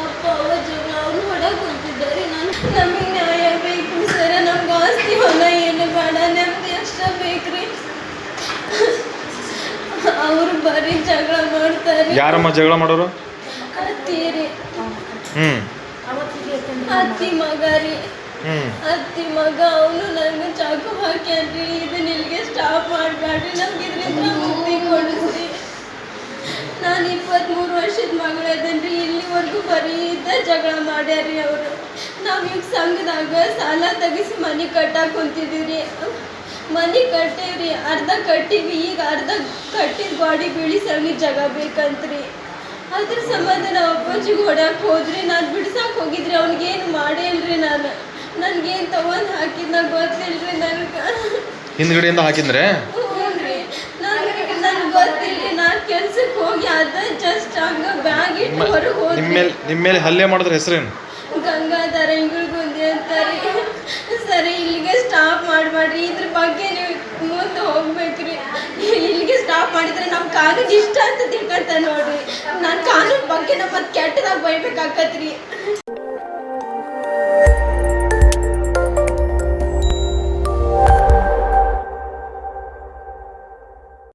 ಅಪ್ಪ ಅವ ಜಗಳ ಅವ್ನು ಹೊಡಕ್ ಕುಂತಿದ್ದಾರೆ. ನಮಗೆ ನ್ಯಾಯ ಬೇಕು ಸರ, ನಮ್ಗೆ ಆಸ್ತಿ ಹೊಲ ಏನು ಬೇಡ, ನಮ್ದು ಎಷ್ಟ ಬೇಕ್ರಿ. ಅವರು ಬರೀ ಜಗಳ ಮಾಡ್ತಾರೆ. ಯಾರಮ್ಮ ಜಗಳ ಮಾಡೋರು? ಅತ್ತೀರಿ, ಅತ್ತಿ ಮಗ ರೀ. ಅತ್ತಿ ಮಗ ಅವನು ನನಗೆ ಚಾಕು ಹಾಕ್ಯಾನ್ರಿ. ಇದನ್ನ ಇಲ್ಲಿಗೆ ಸ್ಟಾಪ್ ಮಾಡಬೇಡ್ರಿ, ನಮ್ಗೆ ಇದರಿಂದ ಮುಕ್ತಿ ಕೊಡಿಸ್ರಿ. ನಾನು 23 ವರ್ಷದ ಮಗಳದನ್ರಿ. ಇಲ್ಲಿವರೆಗೂ ಬರೀ ಜಗಳ ಮಾಡ್ಯಾರ್ರಿ ಅವರು. ನಾವು ಈಗ ಸಂಘದಾಗ ಸಾಲ ತೆಗಿಸಿ ಮನೆ ಕಟ್ಟಾಕ್ ಕುಂತಿದ್ದೀವಿ. ಮನೆ ಕಟ್ಟೇವ್ರಿ, ಅರ್ಧ ಕಟ್ಟಿವಿ. ಈಗ ಅರ್ಧ ಕಟ್ಟಿದ ಗಾಡಿ ಬೀಳಿಸಂಗೆ ಜಾಗ ಬೇಕಂತ್ರಿ. ಅದ್ರ ಸಂಬಂಧ ನಾವು ಅಪ್ಪಾಜಿಗೆ ಹೊಡ್ಯಾಕೆ ಹೋದ್ರಿ. ನಾನು ಬಿಡ್ಸಕ್ಕೆ ಹೋಗಿದ್ರಿ, ಅವ್ನಿಗೇನು ಮಾಡೇ ಇಲ್ರಿ. ನನ್ಗೇನು ತಗೊಂಡು ಹಾಕಿದ್ನ ಗೊತ್ತಿಲ್ರಿ. ಹಿಂದ್ಗಡೆಯಿಂದ ಹಾಕಿದ್ರೆ ನನ್ಗೆ ಗೊತ್ತಿಲ್ರಿ. ನಾನು ಕೆಲ್ಸಕ್ಕೆ ಹೋಗಿ ಅದ ಜಸ್ಟ್ ಹಂಗ ಬ್ಯಾಗ್ ಇಟ್ಟು ಹೊರಗೆ ಹೋಗಿ. ನಿಮ್ಮ ಮೇಲೆ ಹಲ್ಲೆ ಮಾಡಿದ್ರೆ ಹೆಸರೇನು? ಗಂಗಾಧರ ಇಂಗುಳ್ಗುಂದಿ ಅಂತಾರೆ. ಸರಿ, ಇಲ್ಲಿಗೆ ಸ್ಟಾಪ್ ಮಾಡಬೇಡ್ರಿ. ಇದ್ರ ಬಗ್ಗೆ ನೀವು ಮುಂದೆ ಹೋಗ್ಬೇಕ್ರಿ. ಇಲ್ಲಿಗೆ ಸ್ಟಾಪ್ ಮಾಡಿದ್ರೆ ನಮ್ಮ ಕಾನೂನು ಇಷ್ಟ ಅಂತ ತಿಳ್ಕೊಳ್ತಾರೆ ನೋಡ್ರಿ. ನಾನು ಕಾನೂನು ಬಗ್ಗೆ ನಮ್ಮ ಕೆಟ್ಟದಾಗ ಬೈಬೇಕಾಕತ್ರಿ.